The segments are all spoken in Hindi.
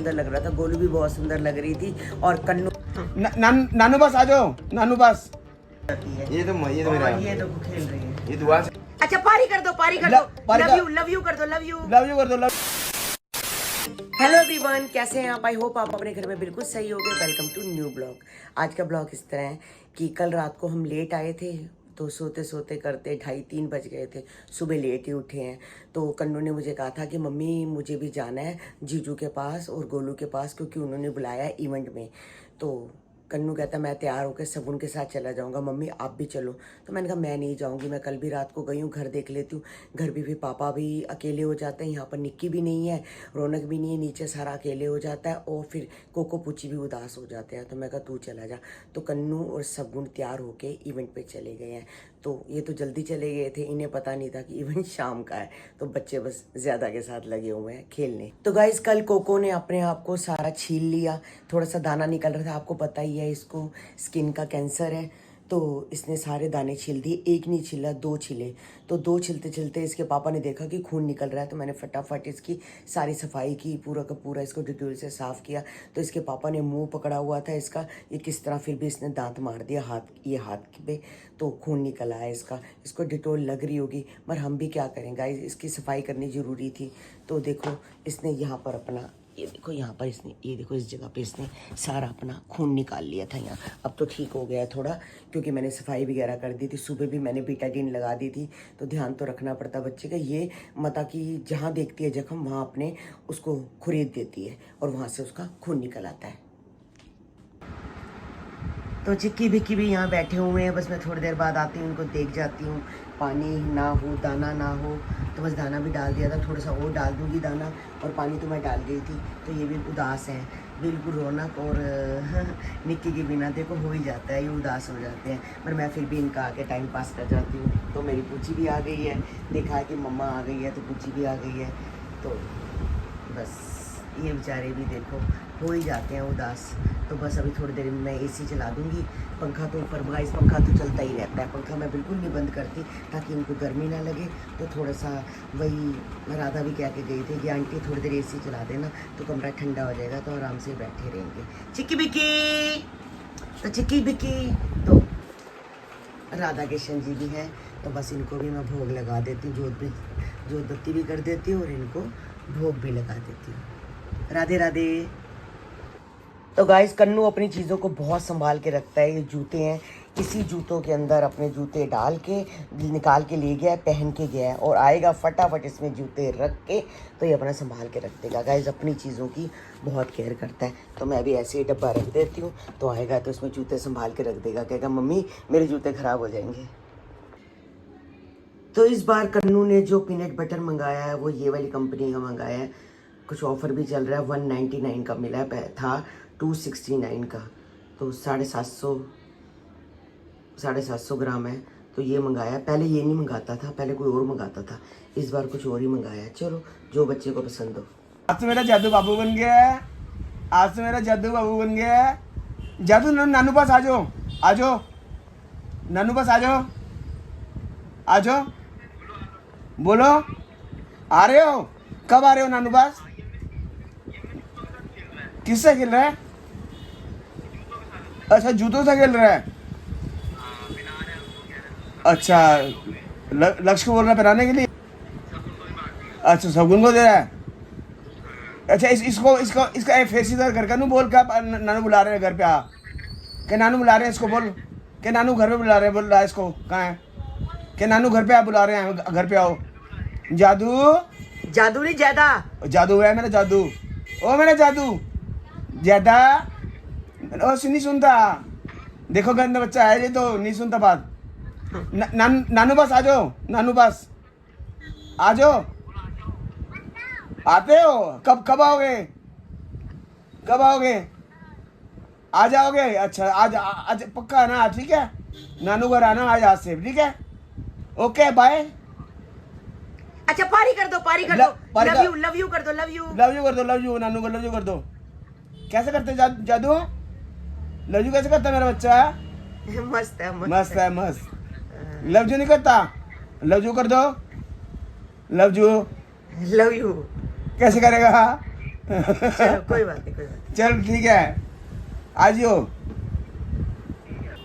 सुंदर लग रहा था, गोलू भी बहुत सुंदर लग रही थी और कन्नू नानू बस आ जाओ, नानू बस। ये तो मेरा ये तो खेल रही है। ये दुआ से अच्छा पारी कर दो, पारी कर दो, लव यू कर दो, लव यू कर दो। हेलो एवरीवन, कैसे हैं आप? आई होप आप अपने घर में बिल्कुल सही होंगे। Welcome to new blog. आज का ब्लॉग इस तरह है कि कल रात को हम लेट आए थे, तो सोते सोते करते 2:30-3 बज गए थे। सुबह लेट ही उठे हैं। तो कन्नू ने मुझे कहा था कि मम्मी मुझे भी जाना है जीजू के पास और गोलू के पास, क्योंकि उन्होंने बुलाया है इवेंट में। तो कन्नू कहता मैं तैयार होकर सबून के साथ चला जाऊंगा, मम्मी आप भी चलो। तो मैंने कहा मैं नहीं जाऊंगी, मैं कल भी रात को गई हूँ, घर देख लेती हूँ। घर भी पापा भी अकेले हो जाते हैं, यहाँ पर निक्की भी नहीं है, रौनक भी नहीं है, नीचे सारा अकेले हो जाता है और फिर कोको पुची भी उदास हो जाते हैं। तो मैं कहा तू चला जा। तो कन्नू और सबून तैयार होके इवेंट पे चले गए हैं। तो ये तो जल्दी चले गए थे, इन्हें पता नहीं था कि इवेंट शाम का है। तो बच्चे बस ज़्यादा के साथ लगे हुए हैं खेलने। तो गाइस कल कोको ने अपने आप को सारा छील लिया, थोड़ा सा दाना निकल रहा था, आपको पता ही है इसको स्किन का कैंसर है। तो इसने सारे दाने छील दिए, एक नहीं छिला 2 छिले। तो 2 छिलते छिलते इसके पापा ने देखा कि खून निकल रहा है, तो मैंने फटाफट इसकी सारी सफाई की, पूरा का पूरा इसको डिटेल से साफ़ किया। तो इसके पापा ने मुंह पकड़ा हुआ था इसका, ये किस तरह फिर भी इसने दांत मार दिया ये हाथ पे, तो खून निकल आया इसका। इसको डिटोल लग रही होगी, पर हम भी क्या करें गाइस, इसकी सफाई करनी ज़रूरी थी। तो देखो इसने यहाँ पर अपना, ये देखो यहाँ पर इसने, ये देखो इस जगह पे इसने सारा अपना खून निकाल लिया था यहाँ। अब तो ठीक हो गया है थोड़ा, क्योंकि मैंने सफाई वगैरह कर दी थी। सुबह भी मैंने बीटाडीन लगा दी थी। तो ध्यान तो रखना पड़ता बच्चे का, ये मता कि जहाँ देखती है जख्म वहाँ अपने उसको खुरीद देती है और वहाँ से उसका खून निकल आता है। तो चिक्की भिक्की भी यहाँ बैठे हुए हैं, बस मैं थोड़ी देर बाद आती हूँ, उनको देख जाती हूँ। पानी ना हो, दाना ना हो, तो बस दाना भी डाल दिया था, थोड़ा सा और डाल दूँगी दाना, और पानी तो मैं डाल गई थी। तो ये भी उदास हैं बिल्कुल, रौनक और निक्की के बिना देखो हो ही जाता है, ये उदास हो जाते हैं। पर मैं फिर भी इनका आके टाइम पास कर जाती हूँ। तो मेरी पूछी भी आ गई है, देखा है कि मम्मा आ गई है तो पूछी भी आ गई है। तो बस ये बेचारे भी देखो हो ही जाते हैं उदास। तो बस अभी थोड़ी देर में मैं एसी चला दूंगी। पंखा तो ऊपर गाइस, पंखा तो चलता ही रहता है, पंखा मैं बिल्कुल नहीं बंद करती ताकि इनको गर्मी ना लगे। तो थोड़ा सा वही राधा भी कह के गई थी कि आंटी थोड़ी देर एसी चला देना तो कमरा ठंडा हो जाएगा, तो आराम से बैठे रहेंगे। चिक्की बिक्की, तो चिक्की बिक्की, तो राधा कृष्ण जी भी हैं। तो बस इनको भी मैं भोग लगा देती हूँ, जोत बत्ती भी कर देती हूँ और इनको भोग भी लगा देती हूँ। राधे राधे। तो गाइस कन्नू अपनी चीज़ों को बहुत संभाल के रखता है। ये जूते हैं, इसी जूतों के अंदर अपने जूते डाल के निकाल के ले गया है, पहन के गया है, और आएगा फटाफट इसमें जूते रख के। तो ये अपना संभाल के रख देगा गाइस, अपनी चीज़ों की बहुत केयर करता है। तो मैं भी ऐसे ही डब्बा रख देती हूँ, तो आएगा तो उसमें जूते संभाल के रख देगा, कहेगा मम्मी मेरे जूते ख़राब हो जाएंगे। तो इस बार कन्नू ने जो पीनट बटर मंगाया है वो ये वाली कंपनी का मंगाया है। कुछ ऑफ़र भी चल रहा है, 199 का मिला है, था 269 का। तो 750 ग्राम है। तो ये मंगाया, पहले ये नहीं मंगाता था, पहले कोई और मंगाता था, इस बार कुछ और ही मंगाया है। चलो जो बच्चे को पसंद हो। आज तो मेरा जादू बाबू बन गया है, आज तो मेरा जादू बाबू बन गया है। जादू नानू पास आ जाओ, आ जाओ नानू पास आ जाओ, आ जाओ, बोलो आ रहे हो, कब आ रहे हो नानू पास? किससे खेल रहा है? अच्छा जूतों से खेल रहा है। अच्छा लक्ष्य को बोल रहा है पहनाने के लिए। अच्छा शगुन को दे रहा है। अच्छा इसको इसका फेस इधर घर का नू बोल, क्या नानू बुला रहे हैं घर पे, आ क्या नानू बुला रहे हैं इसको, बोल क्या नानू घर पे बुला रहे हैं, बोल रहा है इसको कहाँ है, क्या नानू घर पे आ बुला रहे हैं, घर पे आओ। जादू, जादू नहीं ज्यादा, जादू है मेरा जादू, ओ मेरा जादू ज्यादा, ओ नहीं सुनता, देखो गंदा बच्चा है ये, तो नहीं सुनता बात। नानू पास आ जाओ, नानू पास आ जाओ। आते हो, कब आओगे, कब आओगे? आ जाओगे? अच्छा आज पक्का ना, ठीक है, नानू घर आना आज, आज से ठीक है, ओके बाय। अच्छा पारी कर दो, पारी कर दो, लव यू कर दो, लव यू कर दो, लव यू नानू को लव यू कर दो। कैसे करते जादू, लव यू कैसे करता मेरा बच्चा? मस्त है, मस्त है, मस्त। लव यू नहीं करता, लव यू कर दो, लव यू लव यू कैसे करेगा? चलो कोई बात नहीं, कोई बात नहीं। चल ठीक है, आ जियो।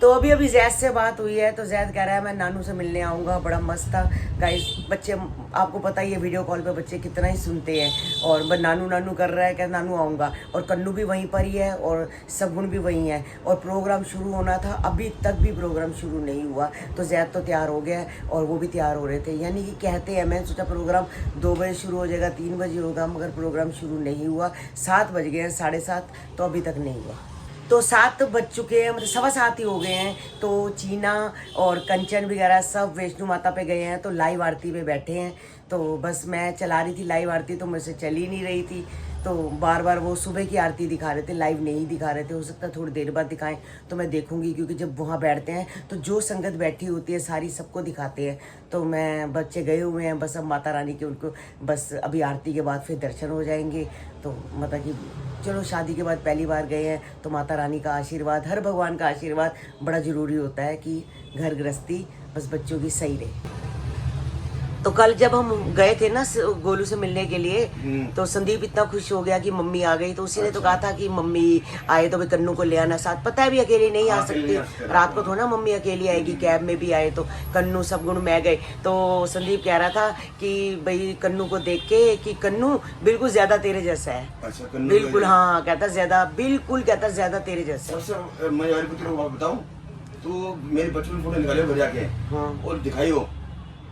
तो अभी जैद से बात हुई है, तो जैद कह रहा है मैं नानू से मिलने आऊँगा, बड़ा मस्त था गाइस। बच्चे, आपको पता ही है वीडियो कॉल पे बच्चे कितना ही सुनते हैं, और बस नानू नानू कर रहा है, क्या नानू आऊँगा। और कन्नू भी वहीं पर ही है और सगुन भी वहीं है, और प्रोग्राम शुरू होना था, अभी तक भी प्रोग्राम शुरू नहीं हुआ। तो जैद तो तैयार हो गया है और वो भी तैयार हो रहे थे, यानी कि कहते हैं, मैंने सोचा प्रोग्राम 2 बजे शुरू हो जाएगा, 3 बजे होगा, मगर प्रोग्राम शुरू नहीं हुआ। 7 बज गए हैं, 7:30, तो अभी तक नहीं हुआ। तो 7 बज चुके हैं, मतलब 7:15 ही हो गए हैं। तो चीना और कंचन वगैरह सब वैष्णो माता पे गए हैं, तो लाइव आरती पे बैठे हैं। तो बस मैं चला रही थी लाइव आरती, तो मुझसे चल ही नहीं रही थी। तो बार बार वो सुबह की आरती दिखा रहे थे, लाइव नहीं दिखा रहे थे। हो सकता है थोड़ी देर बाद दिखाएं, तो मैं देखूंगी, क्योंकि जब वहाँ बैठते हैं तो जो संगत बैठी होती है सारी सबको दिखाते हैं। तो मैं, बच्चे गए हुए हैं, बस अब माता रानी के उनको बस अभी आरती के बाद फिर दर्शन हो जाएंगे। तो मतलब कि चलो, शादी के बाद पहली बार गए हैं, तो माता रानी का आशीर्वाद, हर भगवान का आशीर्वाद बड़ा ज़रूरी होता है कि घर गृहस्थी बस बच्चों की सही रहे। तो कल जब हम गए थे ना गोलू से मिलने के लिए, तो संदीप इतना खुश हो गया कि मम्मी आ गई। तो उसी ने तो कहा था कि मम्मी आए तो भाई कन्नू को ले आना साथ। पता है भी अकेली नहीं आ सकती, रात को थोड़ा मम्मी अकेली आएगी, कैब में भी आए तो कन्नू सब गुण मैं गए। तो संदीप कह रहा था कि भाई कन्नू को देख के कि कन्नू बिल्कुल ज्यादा तेरे जैसा है। अच्छा, बिल्कुल, हाँ कहता ज्यादा, बिल्कुल कहता ज्यादा तेरे जैसा। सबसे मैं यार पुत्र को बताऊं, तो मेरी बचपन फोटो निकाले घर जाके, हाँ। और दिखाइयो,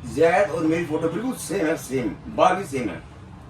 जैद और मेरी फोटो बिल्कुल सेम है, सेम बाल भी सेम है।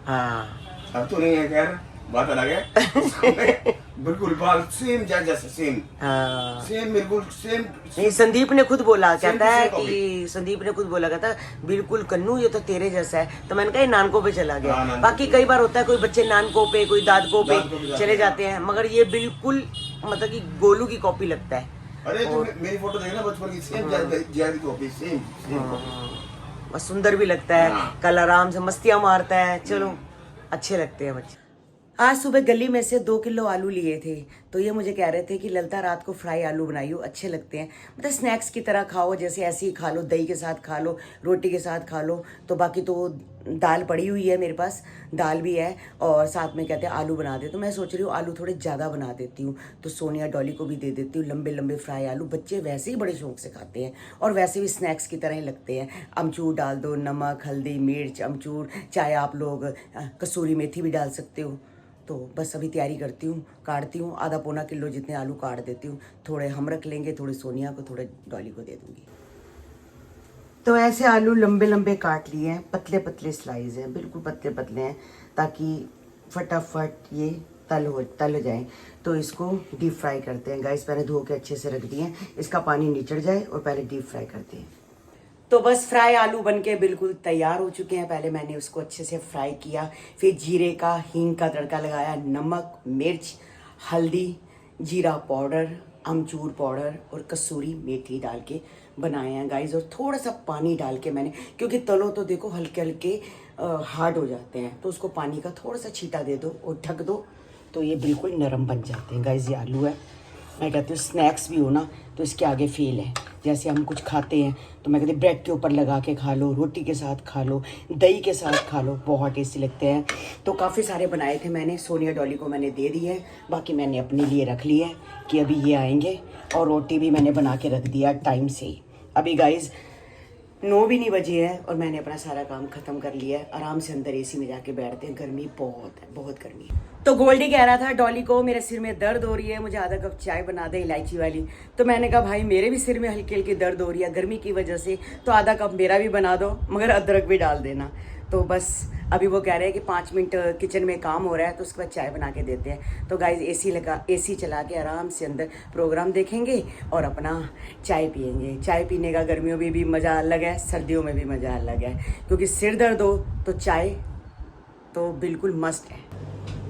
हाँ, अब तो नहीं है, खैर बात अलग है। बिल्कुल बाल सेम, जैसा सेम, हाँ। सेम, बिल्कुल सेम। नहीं, संदीप ने खुद बोला, कहता है सेम कि संदीप ने खुद बोला, कहता बिल्कुल कन्नू ये तो तेरे जैसा है। तो मैंने कहा ये नानकों पे चला गया। हाँ, नानकों बाकी कई बार होता है कोई बच्चे नानकों पे, कोई दादकों पे चले जाते हैं, मगर ये बिल्कुल मतलब कि गोलू की कॉपी लगता है। अरे तुम मेरी फोटो देखना बचपन की, सेम जैद की कॉपी, सेम सेम। और सुंदर भी लगता है, कल आराम से मस्तियां मारता है। चलो, अच्छे लगते हैं बच्चे। आज सुबह गली में से 2 किलो आलू लिए थे, तो ये मुझे कह रहे थे कि ललिता रात को फ्राई आलू बनाइयो, अच्छे लगते हैं, मतलब स्नैक्स की तरह खाओ, जैसे ऐसे ही खा लो, दही के साथ खा लो, रोटी के साथ खा लो। तो बाकी तो दाल पड़ी हुई है मेरे पास, दाल भी है, और साथ में कहते हैं आलू बना दे। तो मैं सोच रही हूँ आलू थोड़े ज़्यादा बना देती हूँ, तो सोनिया डॉली को भी दे देती हूँ लंबे लंबे फ्राई आलू। बच्चे वैसे ही बड़े शौक से खाते हैं, और वैसे भी स्नैक्स की तरह ही लगते हैं। अमचूर डाल दो, नमक, हल्दी, मिर्च, अमचूर, चाहे आप लोग कसूरी मेथी भी डाल सकते हो। तो बस अभी तैयारी करती हूँ, काटती हूँ, आधा पौना किलो जितने आलू काट देती हूँ। थोड़े हम रख लेंगे, थोड़े सोनिया को, थोड़े डॉली को दे दूँगी। तो ऐसे आलू लंबे लंबे काट लिए हैं, पतले पतले स्लाइस हैं, बिल्कुल पतले पतले हैं, ताकि फटाफट ये तल जाए। तो इसको डीप फ्राई करते हैं गाइस। पहले धो के अच्छे से रख दिए, इसका पानी निचड़ जाए, और पहले डीप फ्राई करते हैं। तो बस फ्राई आलू बनके बिल्कुल तैयार हो चुके हैं। पहले मैंने उसको अच्छे से फ्राई किया, फिर जीरे का, हींग का तड़का लगाया, नमक, मिर्च, हल्दी, जीरा पाउडर, अमचूर पाउडर और कसूरी मेथी डाल के बनाए हैं गाइस। और थोड़ा सा पानी डाल के मैंने, क्योंकि तलो तो देखो हल्के हल्के हार्ड हो जाते हैं, तो उसको पानी का थोड़ा सा छींटा दे दो और ढक दो, तो ये बिल्कुल नरम बन जाते हैं गाइस। ये आलू है, मैं कहती हूँ स्नैक्स भी हो ना तो इसके आगे फेल है। जैसे हम कुछ खाते हैं तो मैं कहती ब्रेड के ऊपर लगा के खा लो, रोटी के साथ खा लो, दही के साथ खा लो, बहुत टेस्टी लगते हैं। तो काफ़ी सारे बनाए थे मैंने, सोनिया डॉली को मैंने दे दी है, बाकी मैंने अपने लिए रख लिया है कि अभी ये आएंगे। और रोटी भी मैंने बना के रख दिया टाइम से ही। अभी गाइज 9 भी नहीं बजे हैं और मैंने अपना सारा काम ख़त्म कर लिया है। आराम से अंदर एसी में जाके बैठते हैं, गर्मी बहुत है, बहुत गर्मी है। तो गोल्डी कह रहा था डॉली को मेरे सिर में दर्द हो रही है, मुझे आधा कप चाय बना दे इलायची वाली। तो मैंने कहा भाई मेरे भी सिर में हल्की हल्की दर्द हो रही है गर्मी की वजह से, तो आधा कप मेरा भी बना दो, मगर अदरक भी डाल देना। तो बस अभी वो कह रहे हैं कि 5 मिनट किचन में काम हो रहा है, तो उसके बाद चाय बना के देते हैं। तो गाइज एसी चला के आराम से अंदर प्रोग्राम देखेंगे और अपना चाय पियेंगे। चाय पीने का गर्मियों में भी मज़ा अलग है, सर्दियों में भी मज़ा अलग है, क्योंकि सिर दर्द हो तो चाय तो बिल्कुल मस्ट है।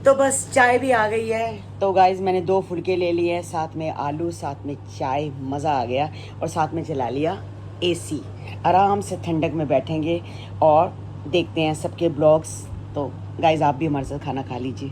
तो बस चाय भी आ गई है। तो गाइज मैंने 2 फुलके ले लिए हैं, साथ में आलू, साथ में चाय, मज़ा आ गया। और साथ में चला लिया एसी, आराम से ठंडक में बैठेंगे और देखते हैं सबके ब्लॉग्स। तो गाइज आप भी हमारे साथ खाना खा लीजिए।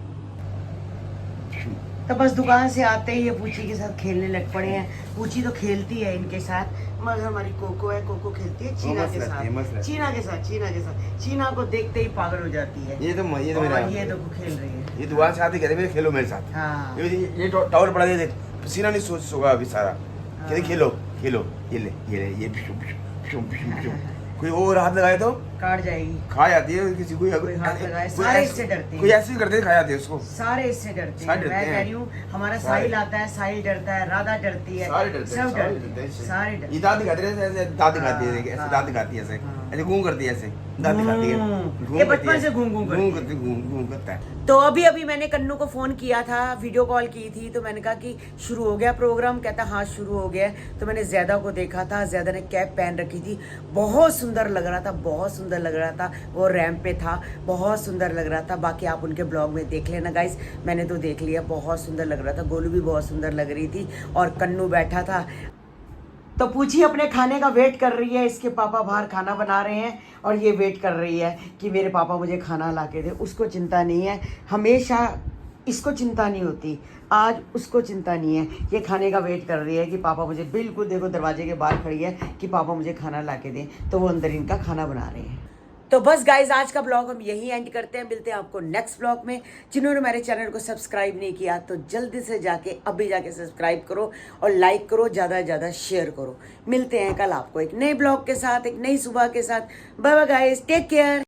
तो बस दुकान से आते ही ये पूची के साथ खेलने लग पड़े हैं। पूची तो खेलती है इनके साथ, मगर हमारी कोको है, कोको खेलती है चीना के साथ, चीना को देखते ही पागल हो जाती है। ये तो और ये देखो खेल रही है। ये दुकान से आते कहते मेरे खेलो मेरे साथ। हाँ। ये टावर पड़ा दे, पसीना नहीं सोच होगा अभी सारा। कहते खेलो खेलो, ये ले ये पिशु पिशु पिशु पिशु। कोई और हाथ लगाए तो काट जाएगी, खा जाती है किसी कोई हाथ लगाए, सारे इससे डरते कोई हैं, ऐसे ही करते खा जाते हैं उसको। सारे इससे डरते सारे हैं। डरते मैं हैं। कह रही हूँ हमारा सारे। साहिल आता है, साहिल डरता है, राधा डरती है, सारे डरते हैं, सब डरते हैं, सारे डरते ये हैं। दांत दिखाते हैं ऐसे, दांत दिखाती है ऐसे, हाँ, दांत दिखाती है ऐसे, हाँ। ऐसे घूम करती है ऐसे, दांत दिखाती है, घूम। घूम ये करती बचपन है, से घूम करती है। घूम करता है। तो अभी अभी मैंने कन्नू को फोन किया था, वीडियो कॉल की थी, तो मैंने कहा कि शुरू हो गया प्रोग्राम, कहता हाँ शुरू हो गया। तो मैंने ज़्यादा को देखा था, ज़्यादा ने कैप पहन रखी थी, बहुत सुंदर लग रहा था, बहुत सुंदर लग रहा था, वो रैंप पे था, बहुत सुंदर लग रहा था। बाकी आप उनके ब्लॉग में देख लेना गाइस, मैंने तो देख लिया, बहुत सुंदर लग रहा था। गोलू भी बहुत सुंदर लग रही थी और कन्नू बैठा था। तो पूछी अपने खाने का वेट कर रही है, इसके पापा बाहर खाना बना रहे हैं और ये वेट कर रही है कि मेरे पापा मुझे खाना ला के दे। उसको चिंता नहीं है, हमेशा इसको चिंता नहीं होती, आज उसको चिंता नहीं है, ये खाने का वेट कर रही है कि पापा मुझे, बिल्कुल देखो दरवाजे के बाहर खड़ी है कि पापा मुझे खाना ला के दें, तो वो अंदर इनका खाना बना रहे हैं। तो बस गाइज आज का ब्लॉग हम यही एंड करते हैं, मिलते हैं आपको नेक्स्ट ब्लॉग में। जिन्होंने मेरे चैनल को सब्सक्राइब नहीं किया तो जल्दी से जाके अभी जाके सब्सक्राइब करो और लाइक करो, ज़्यादा से ज़्यादा शेयर करो। मिलते हैं कल आपको एक नए ब्लॉग के साथ, एक नई सुबह के साथ। Bye bye guys, take care.